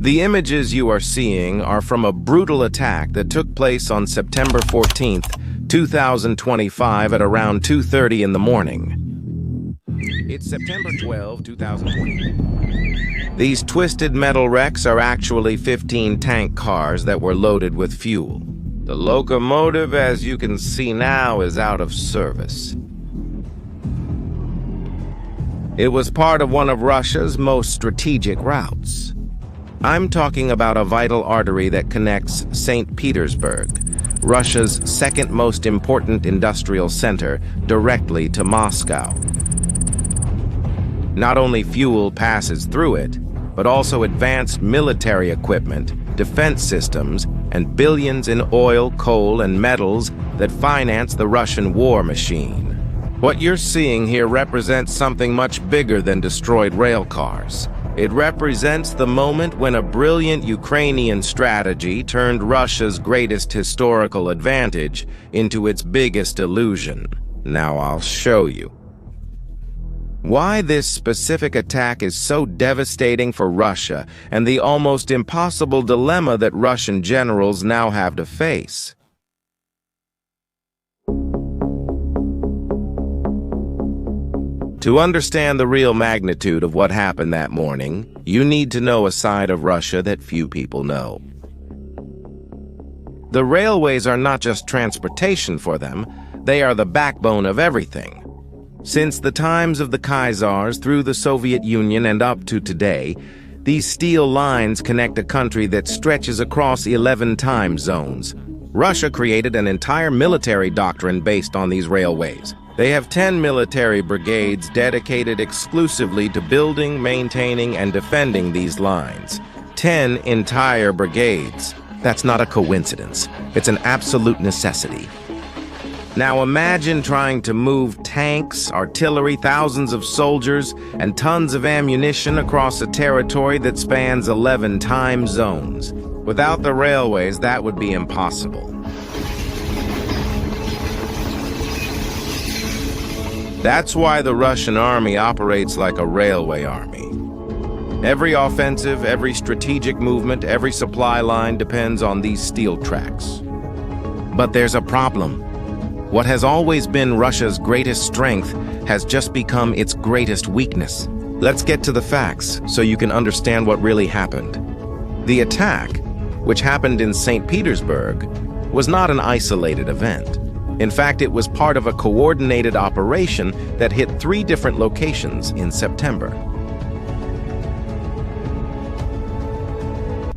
The images you are seeing are from a brutal attack that took place on September 14th, 2025 at around 2:30 in the morning. It's September 12, 2020. These twisted metal wrecks are actually 15 tank cars that were loaded with fuel. The locomotive, as you can see now, is out of service. It was part of one of Russia's most strategic routes. I'm talking about a vital artery that connects St. Petersburg, Russia's second most important industrial center, directly to Moscow. Not only fuel passes through it, but also advanced military equipment, defense systems, and billions in oil, coal, and metals that finance the Russian war machine. What you're seeing here represents something much bigger than destroyed rail cars. It represents the moment when a brilliant Ukrainian strategy turned Russia's greatest historical advantage into its biggest illusion. Now I'll show you. Why this specific attack is so devastating for Russia and the almost impossible dilemma that Russian generals now have to face. To understand the real magnitude of what happened that morning, you need to know a side of Russia that few people know. The railways are not just transportation for them, they are the backbone of everything. Since the times of the Khazars through the Soviet Union and up to today, these steel lines connect a country that stretches across 11 time zones. Russia created an entire military doctrine based on these railways. They have 10 military brigades dedicated exclusively to building, maintaining, and defending these lines. 10 entire brigades. That's not a coincidence. It's an absolute necessity. Now imagine trying to move tanks, artillery, thousands of soldiers, and tons of ammunition across a territory that spans 11 time zones. Without the railways, that would be impossible. That's why the Russian army operates like a railway army. Every offensive, every strategic movement, every supply line depends on these steel tracks. But there's a problem. What has always been Russia's greatest strength has just become its greatest weakness. Let's get to the facts so you can understand what really happened. The attack, which happened in St. Petersburg, was not an isolated event. In fact, it was part of a coordinated operation that hit 3 different locations in September.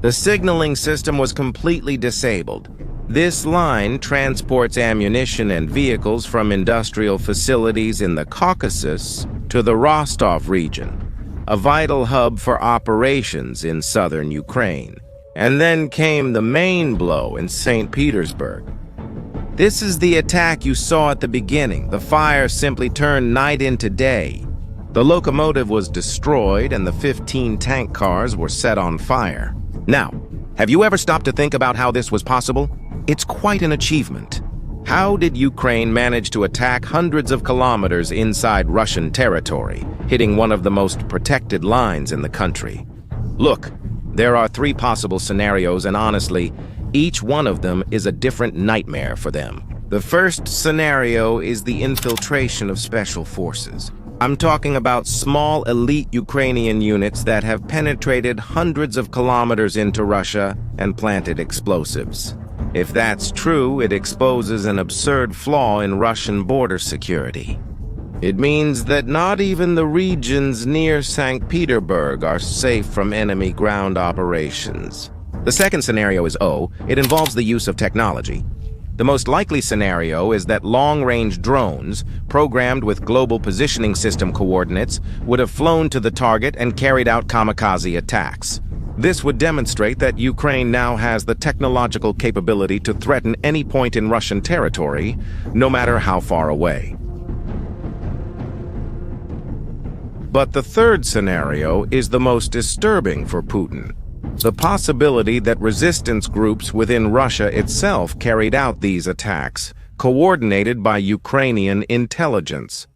The signaling system was completely disabled. This line transports ammunition and vehicles from industrial facilities in the Caucasus to the Rostov region, a vital hub for operations in southern Ukraine. And then came the main blow in St. Petersburg. This is the attack you saw at the beginning. The fire simply turned night into day. The locomotive was destroyed and the 15 tank cars were set on fire. Now, have you ever stopped to think about how this was possible? It's quite an achievement. How did Ukraine manage to attack hundreds of kilometers inside Russian territory, hitting one of the most protected lines in the country? Look, there are 3 possible scenarios, and honestly, each one of them is a different nightmare for them. The first scenario is the infiltration of special forces. I'm talking about small elite Ukrainian units that have penetrated hundreds of kilometers into Russia and planted explosives. If that's true, it exposes an absurd flaw in Russian border security. It means that not even the regions near St. Petersburg are safe from enemy ground operations. The second scenario is O. It involves the use of technology. The most likely scenario is that long-range drones, programmed with global positioning system coordinates, would have flown to the target and carried out kamikaze attacks. This would demonstrate that Ukraine now has the technological capability to threaten any point in Russian territory, no matter how far away. But the third scenario is the most disturbing for Putin. The possibility that resistance groups within Russia itself carried out these attacks, coordinated by Ukrainian intelligence.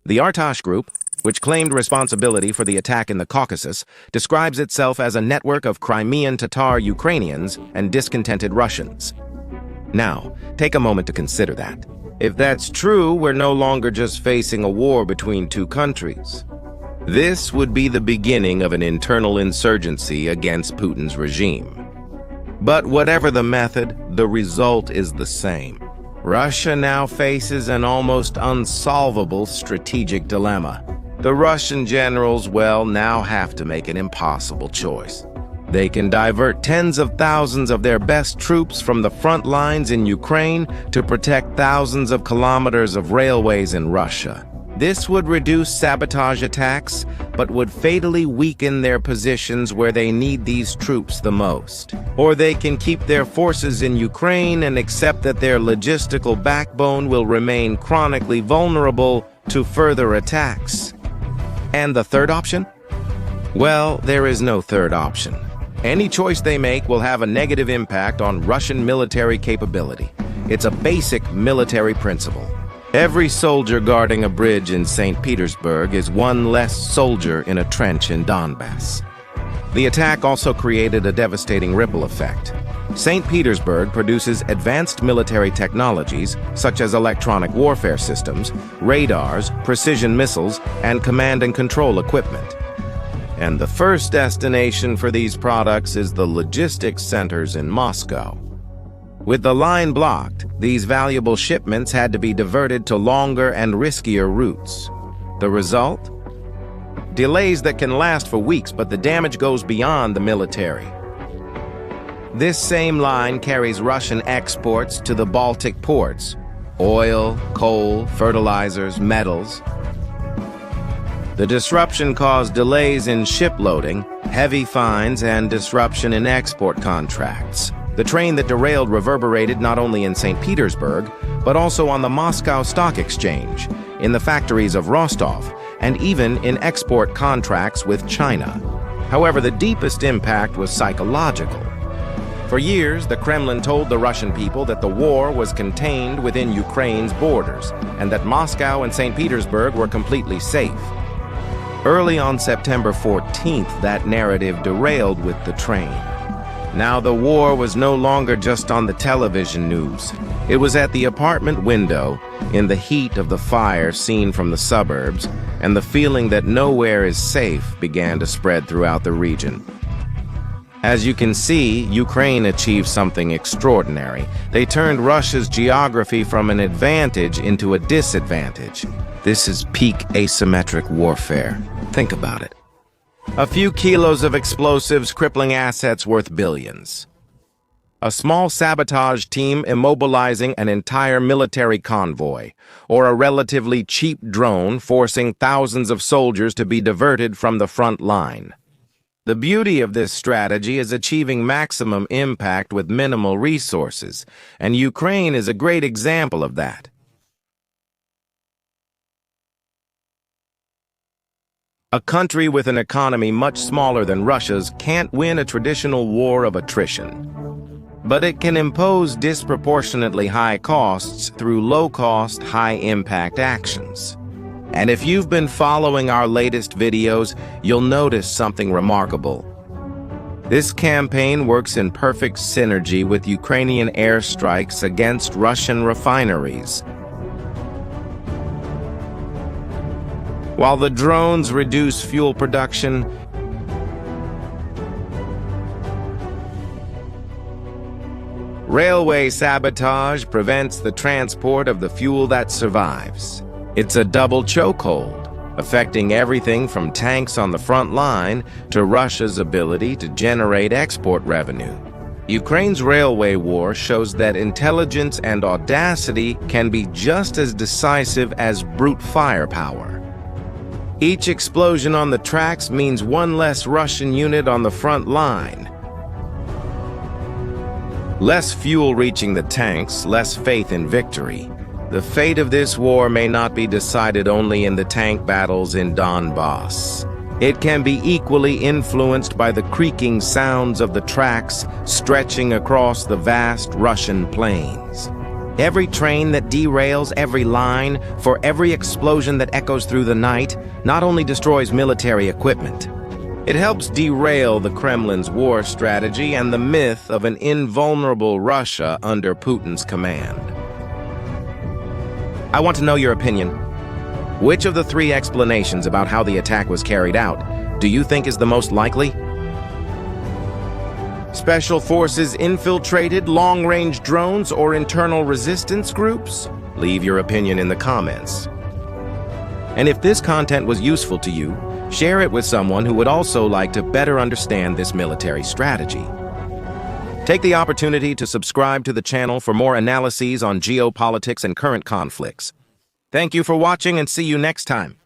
The Artash group, which claimed responsibility for the attack in the Caucasus, describes itself as a network of Crimean Tatar Ukrainians and discontented Russians. Now, take a moment to consider that. If that's true, we're no longer just facing a war between two countries. This would be the beginning of an internal insurgency against Putin's regime. But whatever the method, the result is the same. Russia now faces an almost unsolvable strategic dilemma. The Russian generals, now have to make an impossible choice. They can divert tens of thousands of their best troops from the front lines in Ukraine to protect thousands of kilometers of railways in Russia. This would reduce sabotage attacks, but would fatally weaken their positions where they need these troops the most. Or they can keep their forces in Ukraine and accept that their logistical backbone will remain chronically vulnerable to further attacks. And the third option? Well, there is no third option. Any choice they make will have a negative impact on Russian military capability. It's a basic military principle. Every soldier guarding a bridge in St. Petersburg is one less soldier in a trench in Donbass. The attack also created a devastating ripple effect. St. Petersburg produces advanced military technologies such as electronic warfare systems, radars, precision missiles, and command and control equipment. And the first destination for these products is the logistics centers in Moscow. With the line blocked, these valuable shipments had to be diverted to longer and riskier routes. The result? Delays that can last for weeks, but the damage goes beyond the military. This same line carries Russian exports to the Baltic ports: oil, coal, fertilizers, metals. The disruption caused delays in shiploading, heavy fines, and disruption in export contracts. The train that derailed reverberated not only in St. Petersburg, but also on the Moscow Stock Exchange, in the factories of Rostov, and even in export contracts with China. However, the deepest impact was psychological. For years, the Kremlin told the Russian people that the war was contained within Ukraine's borders, and that Moscow and St. Petersburg were completely safe. Early on September 14th, that narrative derailed with the train. Now the war was no longer just on the television news. It was at the apartment window, in the heat of the fire seen from the suburbs, and the feeling that nowhere is safe began to spread throughout the region. As you can see, Ukraine achieved something extraordinary. They turned Russia's geography from an advantage into a disadvantage. This is peak asymmetric warfare. Think about it. A few kilos of explosives crippling assets worth billions. A small sabotage team immobilizing an entire military convoy, or a relatively cheap drone forcing thousands of soldiers to be diverted from the front line. The beauty of this strategy is achieving maximum impact with minimal resources, and Ukraine is a great example of that. A country with an economy much smaller than Russia's can't win a traditional war of attrition. But it can impose disproportionately high costs through low-cost, high-impact actions. And if you've been following our latest videos, you'll notice something remarkable. This campaign works in perfect synergy with Ukrainian airstrikes against Russian refineries. While the drones reduce fuel production, railway sabotage prevents the transport of the fuel that survives. It's a double chokehold, affecting everything from tanks on the front line to Russia's ability to generate export revenue. Ukraine's railway war shows that intelligence and audacity can be just as decisive as brute firepower. Each explosion on the tracks means one less Russian unit on the front line. Less fuel reaching the tanks, less faith in victory. The fate of this war may not be decided only in the tank battles in Donbass. It can be equally influenced by the creaking sounds of the tracks stretching across the vast Russian plains. Every train that derails, every line, for every explosion that echoes through the night, not only destroys military equipment, it helps derail the Kremlin's war strategy and the myth of an invulnerable Russia under Putin's command. I want to know your opinion. Which of the three explanations about how the attack was carried out do you think is the most likely? Special forces infiltrated, long-range drones, or internal resistance groups? Leave your opinion in the comments. And if this content was useful to you, share it with someone who would also like to better understand this military strategy. Take the opportunity to subscribe to the channel for more analyses on geopolitics and current conflicts. Thank you for watching and see you next time.